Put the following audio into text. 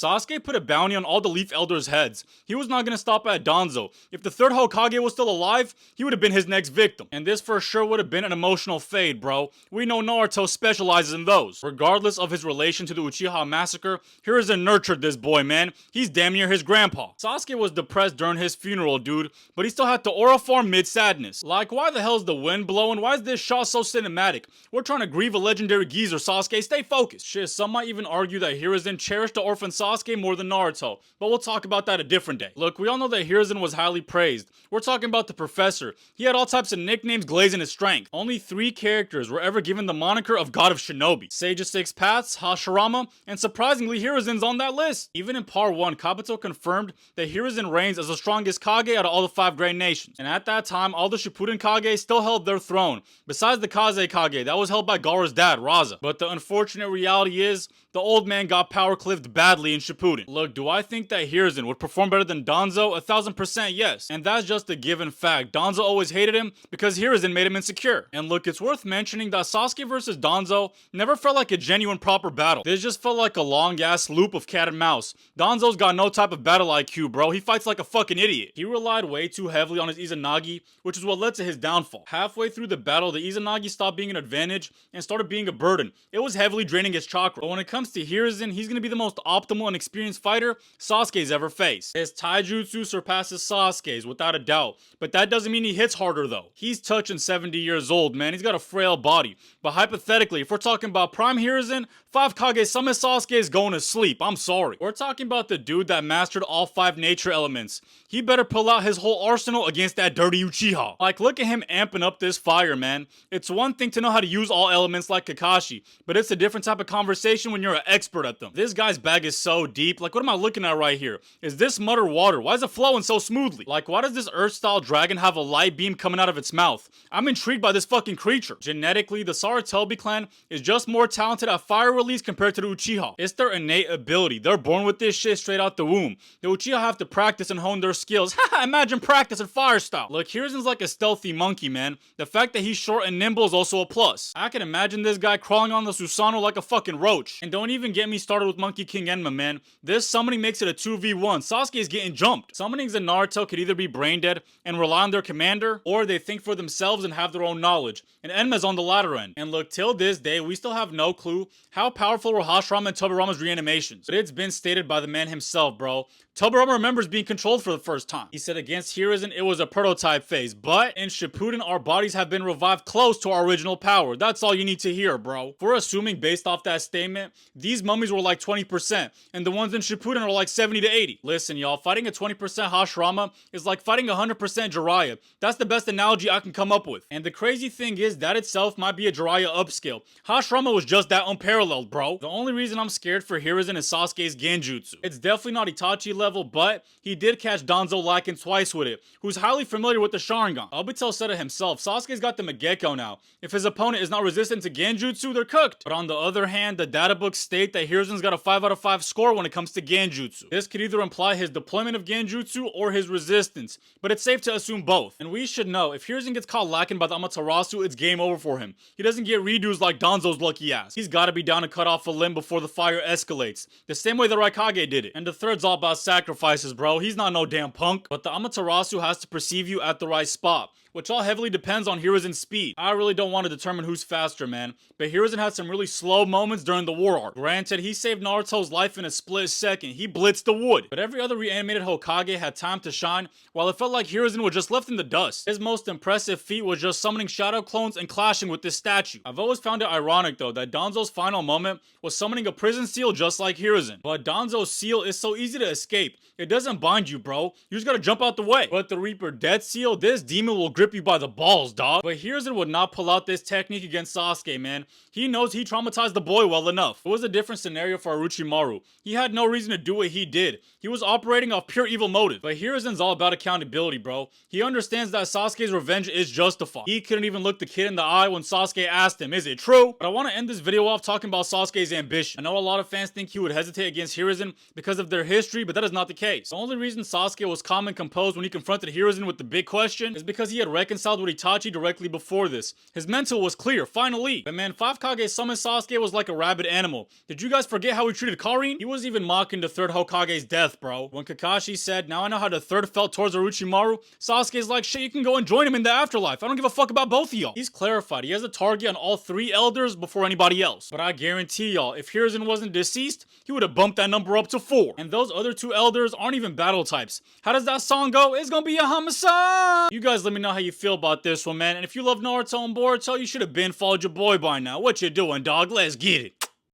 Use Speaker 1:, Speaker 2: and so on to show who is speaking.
Speaker 1: Sasuke put a bounty on all the Leaf Elders' heads. He was not gonna stop at Danzo. If the third Hokage was still alive, he would have been his next victim. And this for sure would have been an emotional fade, bro. We know Naruto specializes in those. Regardless of his relation to the Uchiha massacre, Hiruzen nurtured this boy, man. He's damn near his grandpa. Sasuke was depressed during his funeral, dude, but he still had to aura farm mid-sadness. Like, why the hell is the wind blowing? Why is this shot so cinematic? We're trying to grieve a legendary geezer, Sasuke. Stay focused. Shit, some might even argue that Hiruzen cherished the orphan Sasuke more than Naruto, but we'll talk about that a different day. Look, we all know that Hiruzen was highly praised. We're talking about the professor. He had all types of nicknames glazing his strength. Only 3 characters were ever given the moniker of God of Shinobi: Sage of Six Paths, Hashirama, and surprisingly Hiruzen's on that list. Even in Part 1, Kabuto confirmed that Hiruzen reigns as the strongest Kage out of all the 5 great nations. And at that time, all the Shippuden Kage still held their throne, besides the Kaze Kage that was held by Gaara's dad, Raza. But the unfortunate reality is, the old man got power clipped badly in Shippuden. Look, do I think that Hiruzen would perform better than Danzo? 1000% yes. And that's just a given fact. Danzo always hated him because Hiruzen made him insecure. And look, it's worth mentioning that Sasuke versus Danzo never felt like a genuine proper battle. This just felt like a long ass loop of cat and mouse. Danzo's got no type of battle IQ, bro. He fights like a fucking idiot. He relied way too heavily on his Izanagi, which is what led to his downfall. Halfway through the battle, the Izanagi stopped being an advantage and started being a burden. It was heavily draining his chakra. But when it comes to Hiruzen, he's gonna be the most optimal and experienced fighter Sasuke's ever faced. His taijutsu surpasses Sasuke's without a doubt, but that doesn't mean he hits harder though. He's touching 70 years old, man. He's got a frail body. But hypothetically, if we're talking about prime Hiruzen, 5 Kage Summon Sasuke is going to sleep. I'm sorry. We're talking about the dude that mastered all 5 nature elements. He better pull out his whole arsenal against that dirty Uchiha. Like, look at him amping up this fire, man. It's one thing to know how to use all elements like Kakashi, but it's a different type of conversation when you're an expert at them. This guy's bag is so deep. Like, what am I looking at right here? Is this mud or water? Why is it flowing so smoothly? Like, why does this Earth-style dragon have a light beam coming out of its mouth? I'm intrigued by this fucking creature. Genetically, the Sarutobi clan is just more talented at fire release compared to the Uchiha. It's their innate ability. They're born with this shit straight out the womb. The Uchiha have to practice and hone their skills. Haha, imagine practice and fire style. Look, Hiruzen's like a stealthy monkey, man. The fact that he's short and nimble is also a plus. I can imagine this guy crawling on the Susanoo like a fucking roach. And don't even get me started with Monkey King Enma, man. This summoning makes it a 2v1. Sasuke is getting jumped. Summonings in Naruto could either be brain dead and rely on their commander, or they think for themselves and have their own knowledge. And Enma's on the latter end. And look, till this day, we still have no clue how powerful were Hashirama and Tobirama's reanimations. But it's been stated by the man himself, bro. Tobirama remembers being controlled for the first time. He said against Hiruzen, it was a prototype phase, but in Shippuden, our bodies have been revived close to our original power. That's all you need to hear, bro. If we're assuming based off that statement, these mummies were like 20%, and the ones in Shippuden are like 70 to 80. Listen, y'all, fighting a 20% Hashirama is like fighting a 100% Jiraiya. That's the best analogy I can come up with. And the crazy thing is, that itself might be a Jiraiya upscale. Hashirama was just that unparalleled, bro. The only reason I'm scared for Hiruzen is Sasuke's Genjutsu. It's definitely not Itachi level, but he did catch Danzo lacking twice with it, who's highly familiar with the Sharingan. Obito said it himself, Sasuke's got the Megeko now. If his opponent is not resistant to Genjutsu, they're cooked. But on the other hand, the data books state that Hiruzen's got a 5 out of 5 score when it comes to Genjutsu. This could either imply his deployment of Genjutsu or his resistance, but it's safe to assume both. And we should know, if Hiruzen gets caught lacking by the Amaterasu, it's game over for him. He doesn't get redos like Danzo's lucky ass. He's gotta be down to cut off a limb before the fire escalates, the same way the Raikage did it. And the third's all about sacrifices, bro. He's not no damn punk. But the Amaterasu has to perceive you at the right spot, which all heavily depends on Hiruzen's speed. I really don't want to determine who's faster, man, but Hiruzen had some really slow moments during the war arc. Granted, he saved Naruto's life in a split second. He blitzed the wood. But every other reanimated Hokage had time to shine, while it felt like Hiruzen was just left in the dust. His most impressive feat was just summoning shadow clones and clashing with this statue. I've always found it ironic, though, that Danzo's final moment was summoning a prison seal just like Hiruzen. But Danzo's seal is so easy to escape. It doesn't bind you, bro. You just gotta jump out the way. But the Reaper Death Seal, this demon will grip you by the balls, dog. But Hiruzen would not pull out this technique against Sasuke, man. He knows he traumatized the boy well enough. It was a different scenario for Orochimaru. He had no reason to do what he did. He was operating off pure evil motive. But Hiruzen's all about accountability, bro. He understands that Sasuke's revenge is justified. He couldn't even look the kid in the eye when Sasuke asked him, is it true? But I want to end this video off talking about Sasuke's ambition. I know a lot of fans think he would hesitate against Hiruzen because of their history, but that is not the case. The only reason Sasuke was calm and composed when he confronted Hiruzen with the big question is because he had reconciled with Itachi directly before this. His mental was clear, finally. But man, 5 Kage summoned Sasuke was like a rabid animal. Did you guys forget how he treated Karin? He was even mocking the 3rd Hokage's death, bro. When Kakashi said, now I know how the 3rd felt towards Orochimaru, Sasuke's like, shit, you can go and join him in the afterlife. I don't give a fuck about both of y'all. He's clarified. He has a target on all 3 elders before anybody else. But I guarantee y'all, if Hiruzen wasn't deceased, he would have bumped that number up to 4. And those other 2 elders aren't even battle types. How does that song go? It's gonna be a homicide! You guys let me know how you feel about this one, man. And if you love Naruto and Boruto, you should have been followed your boy by now. What you doing, dog? Let's get it.